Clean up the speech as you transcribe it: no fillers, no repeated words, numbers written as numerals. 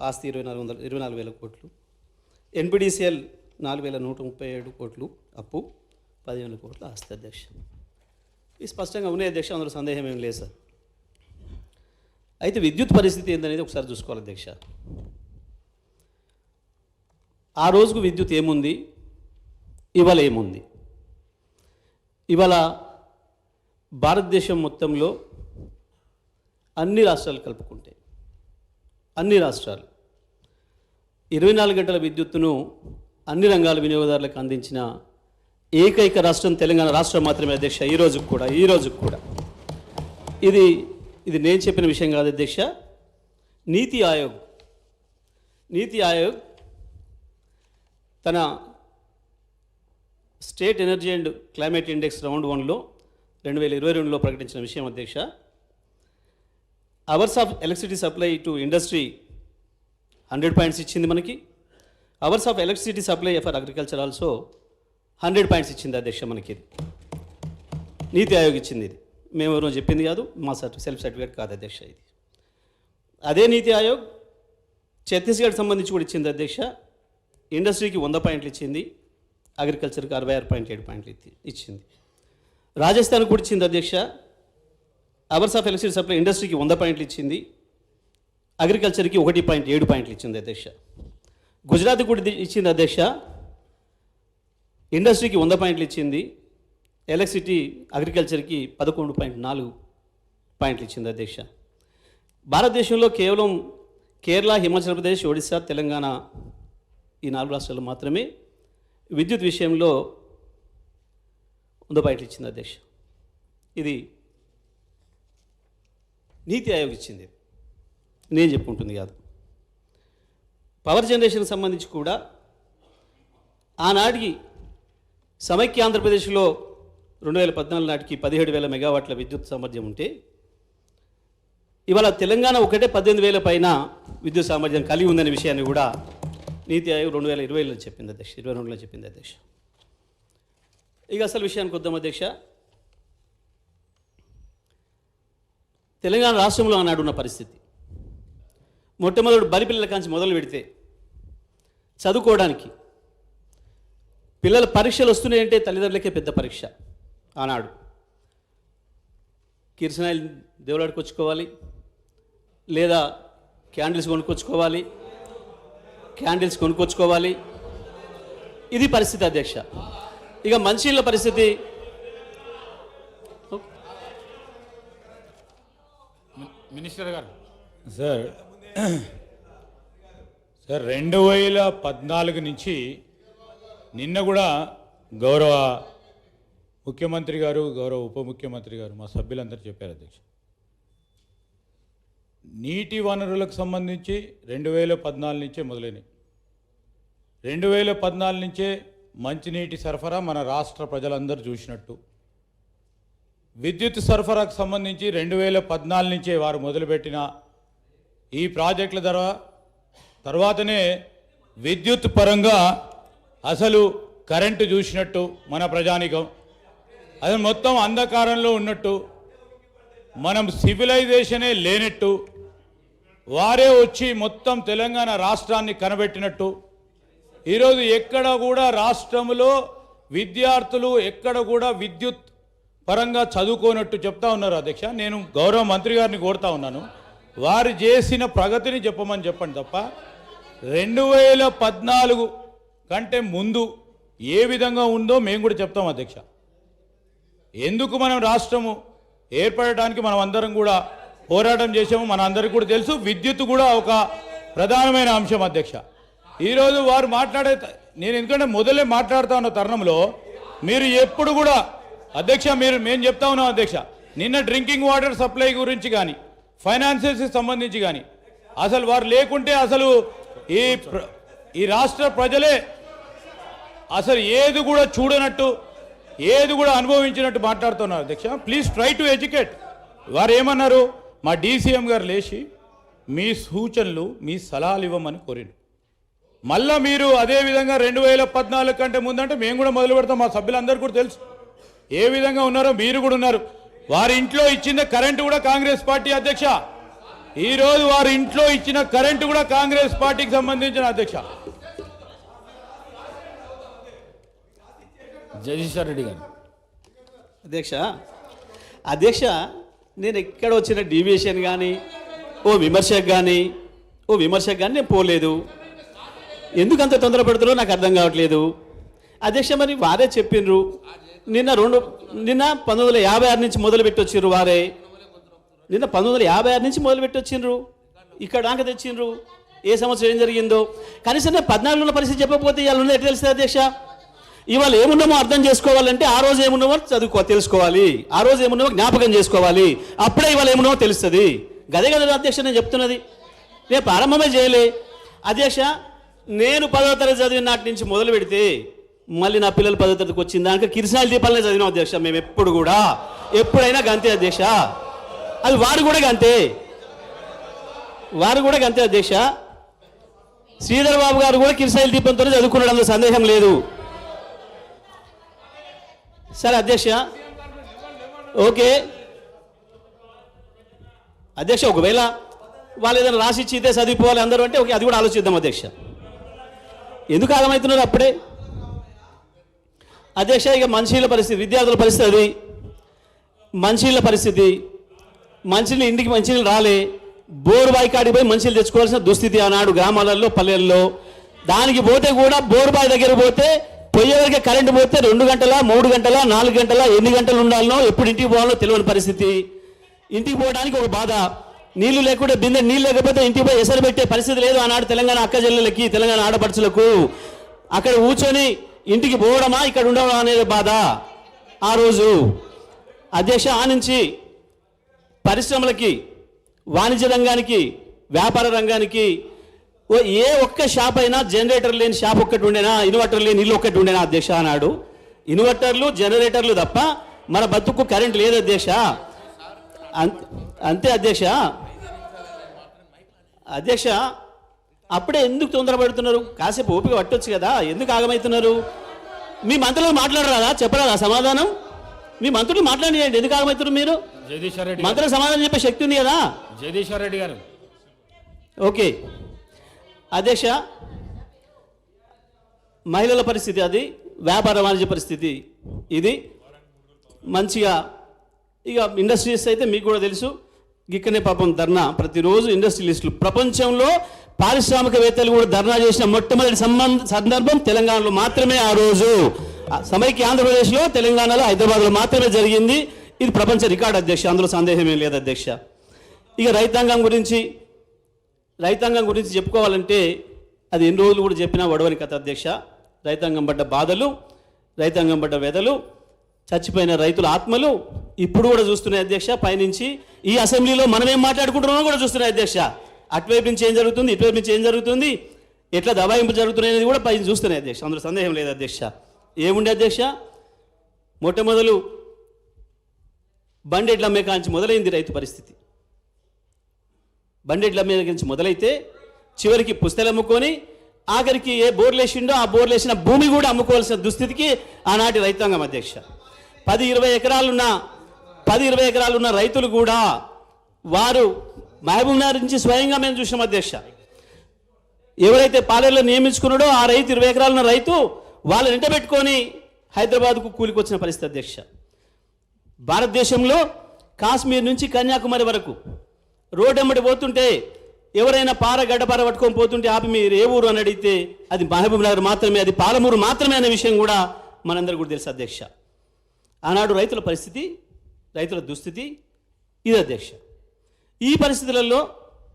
ఆస్తి 24,000 కోట్లు, ఎన్పిడిసిఎల్ 4,137 కోట్లు అప్పు, 10,000 కోట్ల ఆస్తి అధ్యక్ష. ఇది స్పష్టంగా ఉన్నాయి అధ్యక్ష, అందులో సందేహం ఏం లేదు సార్. అయితే విద్యుత్ పరిస్థితి ఏందనేది ఒకసారి చూసుకోవాలి అధ్యక్ష. ఆ రోజుకు విద్యుత్ ఏముంది, ఇవాళ ఏముంది? ఇవాళ భారతదేశం మొత్తంలో అన్ని రాష్ట్రాలు కలుపుకుంటే అన్ని రాష్ట్రాలు 24 గంటల విద్యుత్తును అన్ని రంగాల వినియోగదారులకు అందించిన ఏకైక రాష్ట్రం తెలంగాణ రాష్ట్రం మాత్రమే అధ్యక్ష. ఈ రోజుకు కూడా ఇది నేను చెప్పిన విషయం కాదు అధ్యక్ష. నీతి ఆయోగ్ తన state energy and climate index round 1లో 2022లో ప్రకటించిన విషయం అధ్యక్ష. Hours of electricity supply to industry 100 points ఇచ్చింది మనకి. Hours of electricity supply for agriculture also 100 points ఇచ్చింది అధ్యక్ష మనకి. నీతి ఆయోగ్ ఇచ్చింది. ఇది మేము ఎవరో చెప్పింది కాదు, మా సెల్ఫ్ సర్టిఫికేట్ కాదు అధ్యక్ష. ఇది అదే నీతి ఆయోగ్ ఛత్తీస్గఢ్ సంబంధించి కూడా ఇచ్చింది అధ్యక్ష. ఇండస్ట్రీకి 100 పాయింట్లు ఇచ్చింది, అగ్రికల్చర్కి 66.7 పాయింట్లు ఇచ్చింది. రాజస్థాన్ కూడా ఇచ్చింది అధ్యక్ష. అవర్స్ ఆఫ్ ఎలక్ట్రిసిటీ సప్లై ఇండస్ట్రీకి 100 పాయింట్లు ఇచ్చింది, అగ్రికల్చర్కి 1.7 పాయింట్లు ఇచ్చింది అధ్యక్ష. గుజరాత్ కూడా ఇచ్చింది అధ్యక్ష. ఇండస్ట్రీకి 100 పాయింట్లు ఇచ్చింది, ఎలక్ట్రిసిటీ అగ్రికల్చర్కి 11.4 పాయింట్లు ఇచ్చింది అధ్యక్ష. భారతదేశంలో కేవలం కేరళ, హిమాచల్ ప్రదేశ్, ఒడిశా, తెలంగాణ ఈ 4 రాష్ట్రాలు మాత్రమే విద్యుత్ విషయంలో 100 పాయింట్లు ఇచ్చింది అధ్యక్ష. ఇది నీతి ఆయోగ్ ఇచ్చింది, నేను చెప్పుకుంటుంది కాదు. పవర్ జనరేషన్కి సంబంధించి కూడా ఆనాటికి సమైక్య ఆంధ్రప్రదేశ్లో 2014 నాటికి 17,000 మెగావాట్ల విద్యుత్ సామర్థ్యం ఉంటే ఇవాళ తెలంగాణ ఒకటే 18,000 పైన విద్యుత్ సామర్థ్యం కలిగి ఉందనే విషయాన్ని కూడా నీతి ఆయోగ్ 2020లో చెప్పింది అధ్యక్ష, 22లో చెప్పింది అధ్యక్ష. ఇక అసలు విషయానికి వద్దాం అధ్యక్ష. తెలంగాణ రాష్ట్రంలో ఆనాడున్న పరిస్థితి, మొట్టమొదటి బలిపిల్లల కాంచి మొదలు పెడితే చదువుకోవడానికి పిల్లల పరీక్షలు వస్తున్నాయంటే తల్లిదండ్రులకే పెద్ద పరీక్ష. ఆనాడు కిరసనాయిలు దేవులాడుకొచ్చుకోవాలి, లేదా క్యాండిల్స్ కొనుక్కొచ్చుకోవాలి. ఇది పరిస్థితి అధ్యక్ష. ఇక మంచినీళ్ళ పరిస్థితి, మినిస్టర్ గారు సార్ 2014 నుంచి నిన్న కూడా గౌరవ ముఖ్యమంత్రి గారు, గౌరవ ఉప ముఖ్యమంత్రి గారు, మా సభ్యులందరూ చెప్పారు అధ్యక్ష. నీటి వనరులకు సంబంధించి 2014 నుంచే మొదలైనవి. 2014 నుంచే మంచినీటి సరఫరా మన రాష్ట్ర ప్రజలందరూ చూసినట్టు, విద్యుత్ సరఫరాకు సంబంధించి 2014 నుంచే వారు మొదలుపెట్టిన ఈ ప్రాజెక్టుల తర్వాతనే విద్యుత్ పరంగా అసలు కరెంటు చూసినట్టు మన ప్రజానికం, అది మొత్తం అంధకారంలో ఉన్నట్టు, మనం సివిలైజేషనే లేనట్టు, వారే వచ్చి మొత్తం తెలంగాణ రాష్ట్రాన్ని కనబెట్టినట్టు. ఈరోజు ఎక్కడ కూడా రాష్ట్రంలో విద్యార్థులు ఎక్కడ కూడా విద్యుత్ పరంగా చదువుకోనట్టు చెప్తా ఉన్నారు అధ్యక్ష. నేను గౌరవ మంత్రి గారిని కోరుతా ఉన్నాను, వారు చేసిన ప్రగతిని చెప్పండి తప్ప 2014 కంటే ముందు ఏ విధంగా ఉందో మేము కూడా చెప్తాం అధ్యక్ష. ఎందుకు మనం రాష్ట్రము ఏర్పడటానికి మనం అందరం కూడా పోరాటం చేసాము, మన అందరికీ కూడా తెలుసు. విద్యుత్ కూడా ఒక ప్రధానమైన అంశం అధ్యక్ష. ఈరోజు వారు నేను ఎందుకంటే మొదలే మాట్లాడుతూ ఉన్న తరుణంలో మీరు ఎప్పుడు కూడా అధ్యక్ష మేము చెప్తా ఉన్నాం అధ్యక్ష, నిన్న డ్రింకింగ్ వాటర్ సప్లై గురించి కానీ ఫైనాన్సెస్కి సంబంధించి కానీ అసలు వారు లేకుంటే అసలు ఈ రాష్ట్ర ప్రజలే అసలు ఏది కూడా చూడనట్టు, ఏది కూడా అనుభవించినట్టు మాట్లాడుతున్నారు అధ్యక్ష. Please try to educate. వారు ఏమన్నారు, మా డీసీఎం గారు లేచి మీ సూచనలు మీ సలహాలు ఇవ్వమని కోరిండు. మళ్ళీ మీరు అదేవిధంగా 2014 కంటే ముందంటే మేము కూడా మొదలు పెడతాం. మా సభ్యులందరూ కూడా తెలుసు ఏ విధంగా ఉన్నారో, మీరు కూడా ఉన్నారు. వారి ఇంట్లో ఇచ్చిన కరెంటు కూడా కాంగ్రెస్ పార్టీ అధ్యక్ష. ఈరోజు వారి ఇంట్లో ఇచ్చిన కరెంటు కూడా కాంగ్రెస్ పార్టీకి సంబంధించిన అధ్యక్ష. జగదీశ్వర్ రెడ్డి గారు. అధ్యక్ష నేను ఎక్కడ వచ్చిన డీవియేషన్ కానీ ఓ విమర్శకు కానీ నేను పోలేదు. ఎందుకు అంత తొందర పెడుతున్నారో నాకు అర్థం కావట్లేదు అధ్యక్ష. మరి వారే చెప్పిండ్రు నిన్న 1956 నుంచి మొదలుపెట్టి వచ్చిండ్రు వారే. నిన్న 1956 నుంచి మొదలుపెట్టి వచ్చిండ్రు, ఇక్కడ దాకా తెచ్చిండ్రు. ఏ సంవత్సరం ఏం జరిగిందో కనీసం 14 ఉన్న పరిస్థితి చెప్పకపోతే ఇవాళ ఉన్నది ఎట్లా తెలుస్తుంది అధ్యక్ష? ఇవాళ ఏమున్నామో అర్థం చేసుకోవాలంటే ఆ రోజు ఏమున్నామో తెలుసుకోవాలి, ఆ రోజు ఏమున్నామో జ్ఞాపకం చేసుకోవాలి. అప్పుడే ఇవాళ ఏమున్నామో తెలుస్తుంది. గదే కదా అధ్యక్ష నేను చెప్తున్నది. నేను ప్రారంభమే చేయలే అధ్యక్ష. నేను 10వ తరగతి చదివిన నాటి నుంచి మొదలు పెడితే మళ్ళీ నా పిల్లలు 10వ తరగతికి వచ్చిన దానికి కిరసనాయిల దీపాలనే చదివినాం అధ్యక్ష. మేము ఎప్పుడైనా గంతే అధ్యక్ష. అది వారు కూడా గంతే అధ్యక్ష. శ్రీధర్ బాబు గారు కూడా కిరసనాయిల దీపంతో చదువుకున్నాడు, అందులో సందేహం లేదు. సరే అధ్యక్ష, ఓకే అధ్యక్ష. ఒకవేళ వాళ్ళు ఏదైనా రాసిచ్చి ఇదే చదివిపోవాలి అందరూ అంటే ఓకే, అది కూడా ఆలోచిద్దాం అధ్యక్ష. ఎందుకు ఆగమవుతున్నారు అప్పుడే అధ్యక్ష? ఇక మంచినీళ్ళ పరిస్థితి, విద్యార్థుల పరిస్థితి, అది మంచినీళ్ళ పరిస్థితి. మంచినీళ్ళు ఇంటికి మంచినీళ్ళు రాలే, బోరు బావి కాడికి పోయి మంచినీళ్ళు తెచ్చుకోవాల్సిన దుస్థితి ఆనాడు గ్రామాలలో పల్లెల్లో. దానికి పోతే కూడా బోరు బావి దగ్గర పోతే పోయేవరకే కరెంటు పోతే 2 గంటల 3 గంటల 4 గంటల ఎన్ని గంటలు ఉండాలనో ఎప్పుడు ఇంటికి పోవాలో తెలియని పరిస్థితి. ఇంటికి పోవడానికి ఒక బాధ, నీళ్లు లేకుండా బిందె నీళ్ళు లేకపోతే ఇంటికి పోయి ఎసరు పెట్టే పరిస్థితి లేదు ఆనాడు తెలంగాణ అక్క చెల్లెలకి, తెలంగాణ ఆడపడుచులకు. అక్కడ కూర్చొని ఇంటికి పోవడమా ఇక్కడ ఉండడం అనేది బాధ ఆ రోజు అధ్యక్ష. ఆ నుంచి పరిశ్రమలకి, వాణిజ్య రంగానికి, వ్యాపార రంగానికి ఏ ఒక్క షాప్ అయినా జనరేటర్ లేని షాప్ ఒక్కటి ఉండేనా, ఇన్వర్టర్ లేని ఇల్లు ఒక్కటి ఉండేనా అధ్యక్ష? అన్నాడు ఇన్వర్టర్లు జనరేటర్లు తప్ప మన బతుకు కరెంట్ లేదు అధ్యక్ష. అంతే అధ్యక్ష. అప్పుడే ఎందుకు తొందరపడుతున్నారు? కాసేపు ఓపిక పట్టొచ్చు కదా, ఎందుకు ఆగమవుతున్నారు? మీ మంత్రులు మాట్లాడరాదా? చెప్పరాదా సమాధానం? మీ మంత్రులు మాట్లాడియండి, ఎందుకు ఆగమవుతున్నారు మీరు? జగదీశ్వర్ రెడ్డి మంత్రులకు సమాధానం చెప్పే శక్తి ఉంది కదా. జగదీశ్వర్ రెడ్డి గారు. ఓకే అధ్యక్ష, మహిళల పరిస్థితి అది, వ్యాపార వాణిజ్య పరిస్థితి ఇది. మంచిగా ఇక ఇండస్ట్రీస్ అయితే మీకు కూడా తెలుసు, ఇక్కడనే పాపం ధర్నా ప్రతిరోజు ఇండస్ట్రియలిస్టులు, ప్రపంచంలో పారిశ్రామికవేత్తలు కూడా ధర్నా చేసిన మొట్టమొదటి సందర్భం తెలంగాణలో మాత్రమే. ఆ రోజు సమైక్య ఆంధ్రప్రదేశ్లో, తెలంగాణలో, హైదరాబాద్లో మాత్రమే జరిగింది. ఇది ప్రపంచ రికార్డు అధ్యక్ష, అందులో సందేహమేం లేదు అధ్యక్ష. ఇక రైతాంగం గురించి చెప్పుకోవాలంటే అది ఎన్ని రోజులు కూడా చెప్పినా వడవని కథ అధ్యక్ష. రైతాంగం పడ్డ బాధలు, రైతాంగం పడ్డ వ్యధలు, చచ్చిపోయిన రైతుల ఆత్మలు ఇప్పుడు కూడా చూస్తున్నాయి అధ్యక్ష. పైనుంచి ఈ అసెంబ్లీలో మనం ఏం మాట్లాడుకుంటున్నామో కూడా చూస్తున్నాయి అధ్యక్ష. అటువైపు నుంచి ఏం జరుగుతుంది, ఇటువైపు నుంచి ఏం జరుగుతుంది, ఎట్లా దబాయింపు జరుగుతున్నాయి అనేది కూడా పైన చూస్తున్నాయి అధ్యక్ష, అందులో సందేహం లేదు అధ్యక్ష. ఏముండే అధ్యక్ష, మొట్టమొదలు బండెడ్ల అమ్మే కాంచి మొదలైంది రైతు పరిస్థితి. బండెడ్ల అమ్మే నుంచి మొదలైతే చివరికి పుస్తలు అమ్ముకొని ఆఖరికి ఏ బోర్లు వేసిండో ఆ బోర్లు వేసిన భూమి కూడా అమ్ముకోవాల్సిన దుస్థితికి ఆనాటి రైతాంగం అధ్యక్ష. 10-20 ఎకరాలున్న రైతులు కూడా వారు మహబూబ్నగర్ నుంచి స్వయంగా మేము చూసాం అధ్యక్ష. ఎవరైతే పాలేరులో నియమించుకున్నాడో ఆ రైతు 20 ఎకరాలున్న రైతు వాళ్ళని వెంట పెట్టుకొని హైదరాబాద్కు కూలికొచ్చిన పరిస్థితి అధ్యక్ష. భారతదేశంలో కాశ్మీర్ నుంచి కన్యాకుమారి వరకు రోడ్డెమ్మడి పోతుంటే ఎవరైనా గడ్డపార పట్టుకొని పోతుంటే ఆపి మీరు ఏ ఊరు అని అడిగితే అది మహబూబ్నగర్ మాత్రమే, అది పాలమూరు మాత్రమే అనే విషయం కూడా మనందరికీ కూడా తెలుసు అధ్యక్ష. ఆనాడు రైతుల పరిస్థితి, రైతుల దుస్థితి ఇది అధ్యక్ష. ఈ పరిస్థితులలో